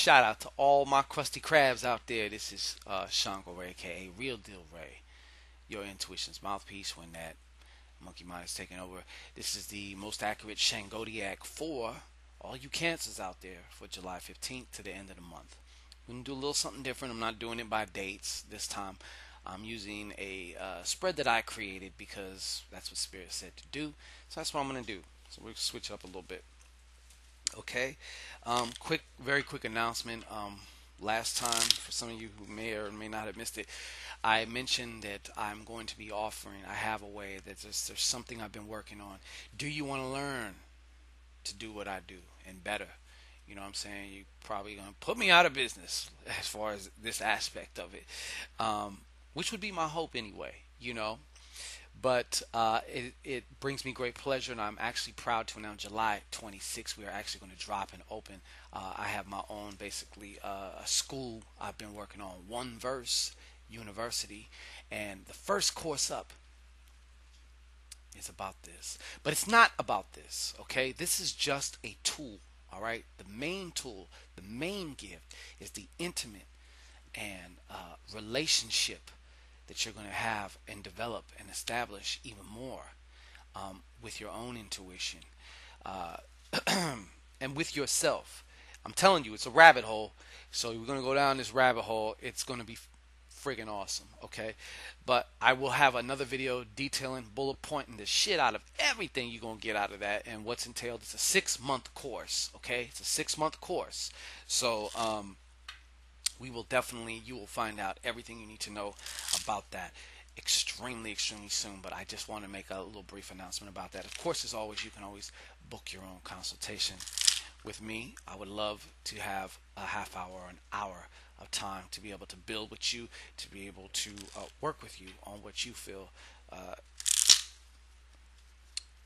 shout out to all my crusty crabs out there. This is ShanGO, aka Real Deal Ray, your intuition's mouthpiece when that monkey mind is taking over. This is the most accurate Shangodiac for all you cancers out there for July 15th to the end of the month. We're going to do a little something different. I'm not doing it by dates this time. I'm using a spread that I created because that's what Spirit said to do. So that's what I'm going to do. So we'll switch it up a little bit. Okay. Very quick announcement. Last time, for some of you who may or may not have missed it, I mentioned that I'm going to be offering. I have a way that there's something I've been working on. Do you want to learn to do what I do and better? You know what I'm saying? You're probably going to put me out of business as far as this aspect of it, which would be my hope anyway, you know. But it brings me great pleasure, and I'm actually proud to announce July 26th, we are actually going to drop and open. I have my own, basically, a school I've been working on, One Verse University, and the first course up is about this. But it's not about this, okay? This is just a tool, all right? The main tool, the main gift is the intimate and relationship that you're going to have and develop and establish even more with your own intuition and with yourself. I'm telling you, it's a rabbit hole. So we're going to go down this rabbit hole. It's going to be friggin' awesome, okay? But I will have another video detailing, bullet pointing the shit out of everything you're going to get out of that and what's entailed. It's a 6-month course, okay? It's a 6-month course. So, you will find out everything you need to know about that extremely soon. But I just want to make a little brief announcement about that. Of course, as always, you can always book your own consultation with me. I would love to have a half hour or an hour of time to be able to build with you, to be able to work with you on what you feel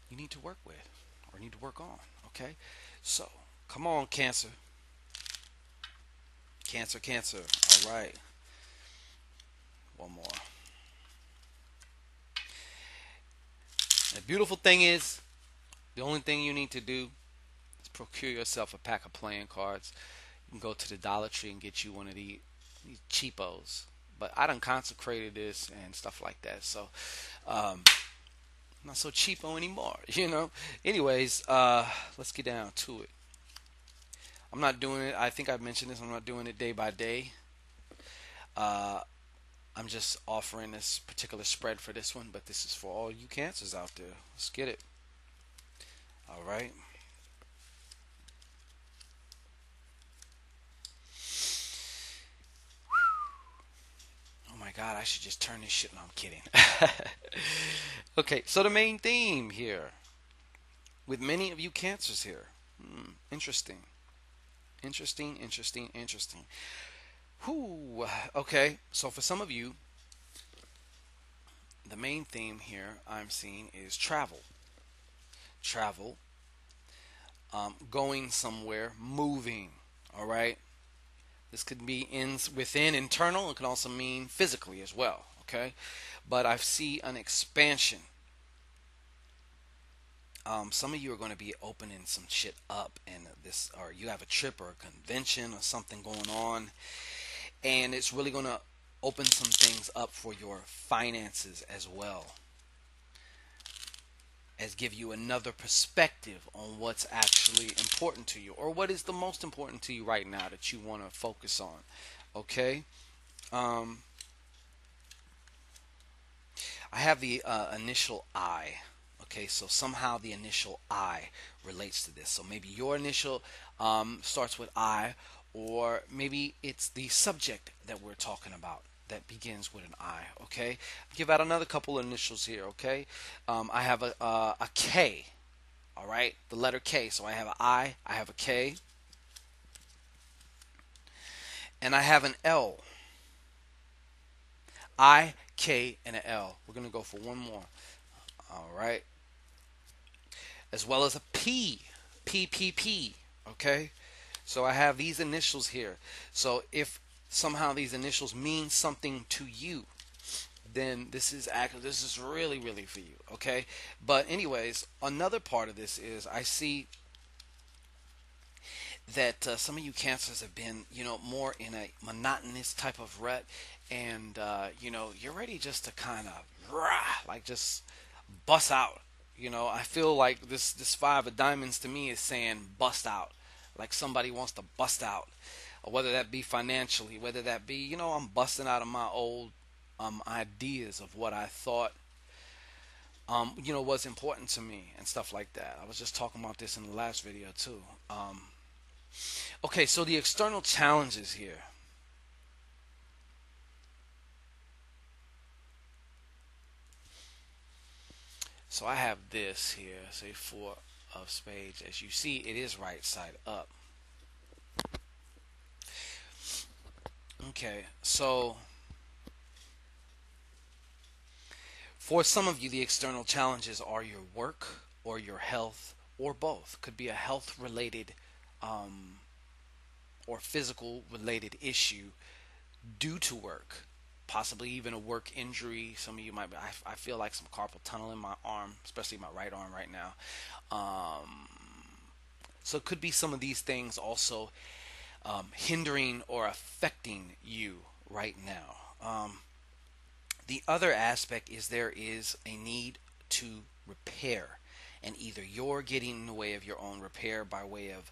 you need to work with or need to work on. Okay, so come on, Cancer. Cancer. All right. One more. The beautiful thing is, the only thing you need to do is procure yourself a pack of playing cards. You can go to the Dollar Tree and get you one of these cheapos. But I done consecrated this and stuff like that. So, I'm not so cheapo anymore, you know. Anyways, let's get down to it. I'm not doing it. I think I mentioned this. I'm not doing it day by day. I'm just offering this particular spread for this one, but this is for all you cancers out there. Let's get it. All right. Oh my God, I should just turn this shit. No, I'm kidding. Okay, so the main theme here with many of you cancers here. Interesting. Whew. Okay, so for some of you, the main theme here I'm seeing is travel. Going somewhere, moving. All right. This could be within internal. It can also mean physically as well. Okay, but I see an expansion. Some of you are going to be opening some shit up, and or you have a trip or a convention or something going on, and it's really going to open some things up for your finances as well, as give you another perspective on what's actually important to you, or what is the most important to you right now that you want to focus on. Okay. I have the initial I. Okay, so somehow the initial I relates to this. So maybe your initial starts with I, or maybe it's the subject that we're talking about that begins with an I. Okay, give out another couple of initials here. Okay, I have a K. All right, the letter K. So I have an I have a K, and I have an L. I, K, and an L. We're gonna go for one more. All right. As well as a P, P. Okay, so I have these initials here. So if somehow these initials mean something to you, then this is really for you. Okay, but anyways, another part of this is I see that some of you cancers have been, more in a monotonous type of rut, and you're ready just to kind of like just bust out. I feel like this five of diamonds to me is saying bust out, like somebody wants to bust out, or whether that be financially, whether that be, I'm busting out of my old ideas of what I thought was important to me and stuff like that. I was just talking about this in the last video too. Okay, so the external challenges here. So I have this here, say four of spades. As you see, it is right side up. Okay, so for some of you, the external challenges are your work or your health or both. Could be a health related or physical related issue due to work, possibly even a work injury. Some of you might be, I feel like some carpal tunnel in my arm, especially my right arm right now. So it could be some of these things also hindering or affecting you right now. The other aspect is there is a need to repair, and either you're getting in the way of your own repair by way of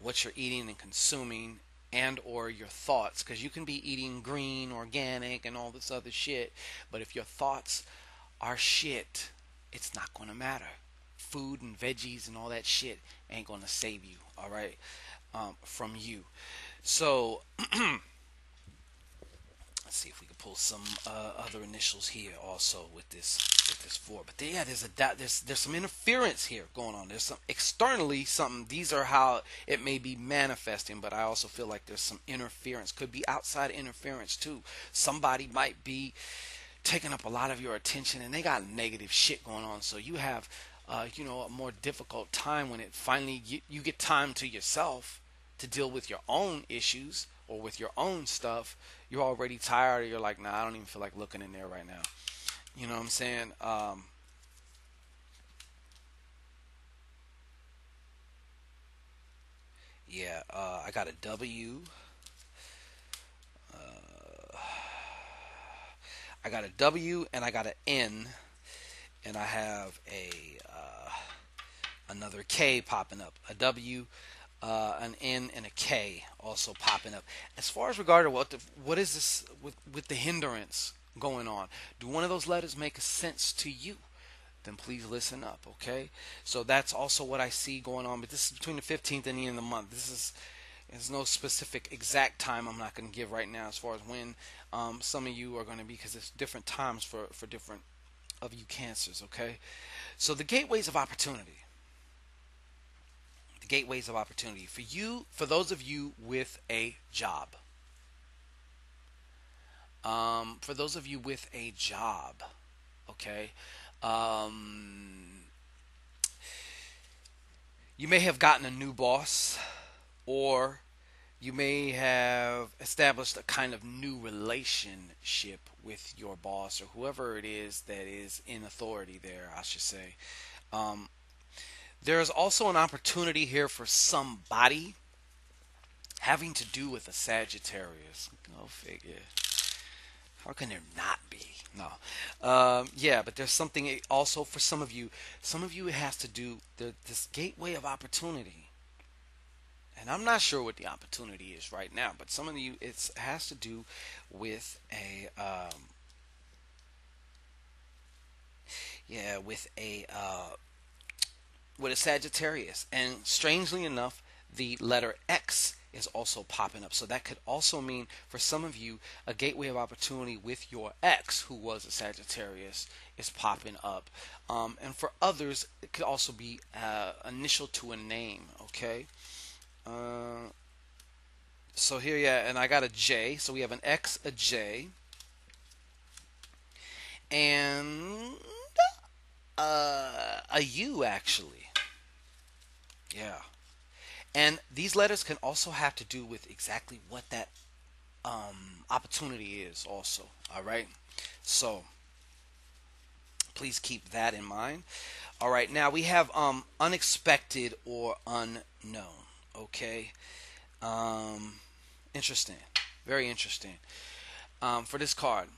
what you're eating and consuming, and or your thoughts, because you can be eating green, organic, and all this other shit, but if your thoughts are shit, it's not going to matter. Food and veggies and all that shit ain't going to save you, all right, from you. So let's see if we can pull some other initials here also with this four. But yeah, there's some interference here going on. There's some externally something. These are how it may be manifesting, but I also feel like there's some interference. Could be outside interference too. Somebody might be taking up a lot of your attention, and they got negative shit going on. So you have a more difficult time when it finally you get time to yourself to deal with your own issues or with your own stuff. You're already tired, or you're like, nah, I don't even feel like looking in there right now. You know what I'm saying? Yeah, I got a W. I got a W and I got an N, and I have another K popping up. A W, an N, and a K also popping up. As far as regarding what is this with the hindrance going on? Do one of those letters make sense to you? Then please listen up, okay? So that's also what I see going on. But this is between the 15th and the end of the month. There's no specific exact time I'm not going to give right now as far as when some of you are going to be, because it's different times for different of you cancers, okay? So the gateways of opportunity. The gateways of opportunity. For those of you with a job. For those of you with a job, okay? You may have gotten a new boss, or you may have established a kind of new relationship with your boss or whoever it is that is in authority there, I should say. There is also an opportunity here for somebody having to do with a Sagittarius. Go figure. How can there not be? No. Yeah, but there's something also for some of you. Some of you it has to do this gateway of opportunity. And I'm not sure what the opportunity is right now, but some of you it has to do with with a Sagittarius. And strangely enough, the letter X is also popping up. So that could also mean for some of you a gateway of opportunity with your ex who was a Sagittarius is popping up. And for others, it could also be initial to a name, okay? So here, yeah, and I got a J. So we have an X, a J, and a U actually. Yeah. And these letters can also have to do with exactly what that opportunity is also. All right. So please keep that in mind. All right. Now we have unexpected or unknown. Okay. Um, Interesting. Very interesting. For this card,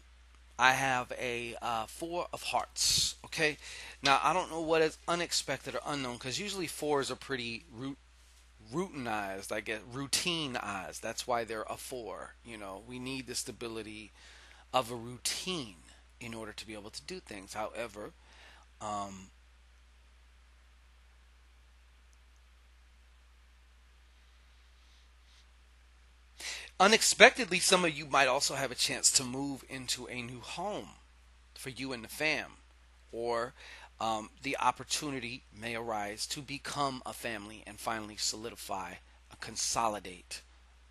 I have a four of hearts. Okay. Now I don't know what is unexpected or unknown because usually fours are pretty routinized. I guess routinized. That's why they're a four. You know, we need the stability of a routine in order to be able to do things. However, um, unexpectedly, some of you might also have a chance to move into a new home for you and the fam, or the opportunity may arise to become a family and finally solidify, consolidate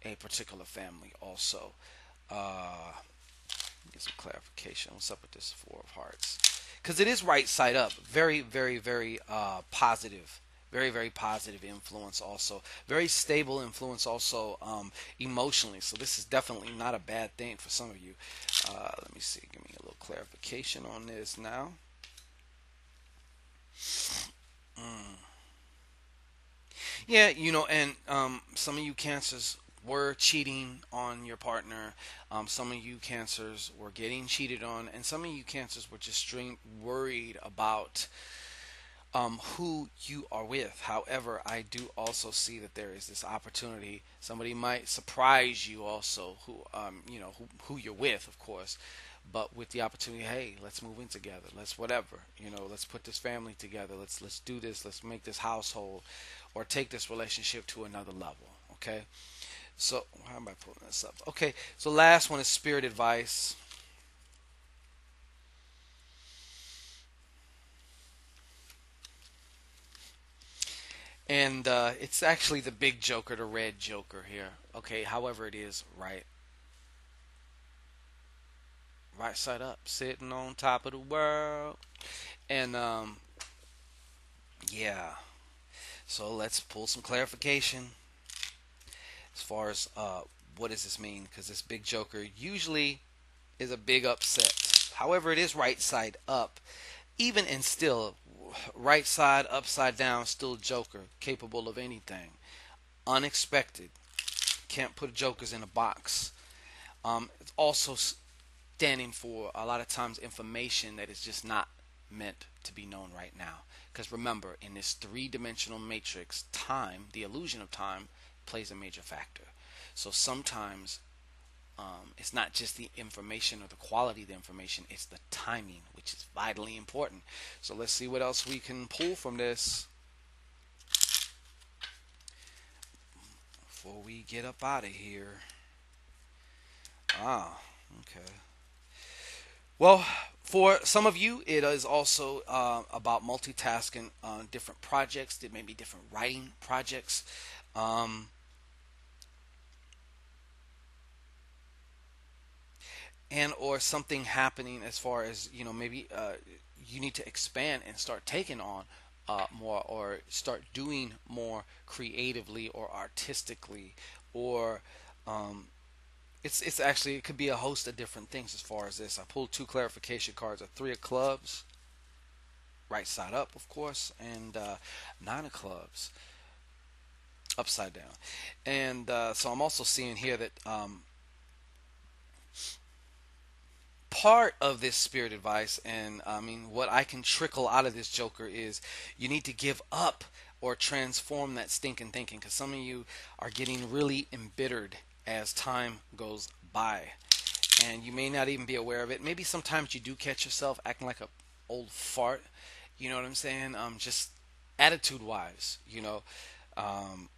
a particular family. Also, get some clarification. What's up with this Four of Hearts? Because it is right side up. Very, very, very positive. Very, very positive influence. Also, very stable influence. Also, emotionally. So this is definitely not a bad thing for some of you. Let me see. Give me a little clarification on this now. Mm. Yeah, and some of you cancers were cheating on your partner. Some of you cancers were getting cheated on, and some of you cancers were just straight worried about who you are with. However, I do also see that there is this opportunity. Somebody might surprise you also, who you're with, of course, but with the opportunity. Hey, let's move in together. Let's whatever. Let's put this family together. Let's do this. Let's make this household, or take this relationship to another level. Okay. So how am I pulling this up? Okay. So last one is spirit advice. And it's actually the big Joker, the red Joker here. Okay, however it is, right side up, sitting on top of the world. And yeah. So let's pull some clarification as far as what does this mean? Because this big Joker usually is a big upset. However, it is right side up. Even and still, right side upside down, still Joker, capable of anything. Unexpected. Can't put jokers in a box. It's also standing for a lot of times information that is just not meant to be known right now. Because remember, in this three-dimensional matrix, time, the illusion of time, plays a major factor. So sometimes it's not just the information or the quality of the information, it's the timing, which is vitally important. So let's see what else we can pull from this before we get up out of here. Ah, okay. Well, for some of you, it is also about multitasking on different projects. There may be different writing projects. Um, and or something happening as far as maybe you need to expand and start taking on more, or start doing more creatively or artistically, or um, it's actually, it could be a host of different things as far as this. I pulled two clarification cards: a three of clubs, right side up, of course, and nine of clubs, upside down. And so I'm also seeing here that part of this spirit advice, and I mean, what I can trickle out of this Joker is you need to give up or transform that stinking thinking, because some of you are getting really embittered as time goes by, and you may not even be aware of it. Maybe sometimes you do catch yourself acting like a old fart. You know what I'm saying? Just attitude wise, Um,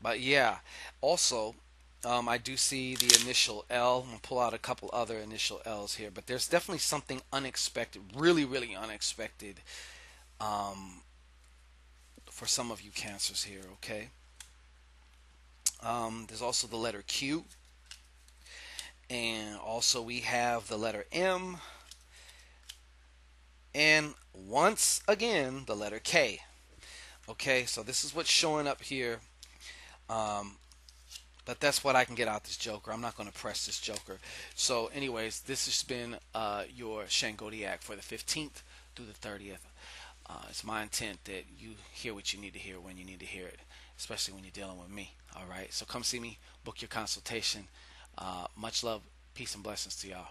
but yeah, also, I do see the initial L. I'm gonna pull out a couple other initial L's here, but there's definitely something unexpected, really, really unexpected, um, for some of you cancers here. Okay. There's also the letter Q, and also we have the letter M, and once again the letter K. Okay, so this is what's showing up here. Um, But that's what I can get out this Joker. I'm not going to press this Joker. So, anyways, this has been your Shangodiac for the 15th through the 30th. It's my intent that you hear what you need to hear when you need to hear it. especially when you're dealing with me. All right, so come see me, book your consultation. Much love, peace, and blessings to y'all.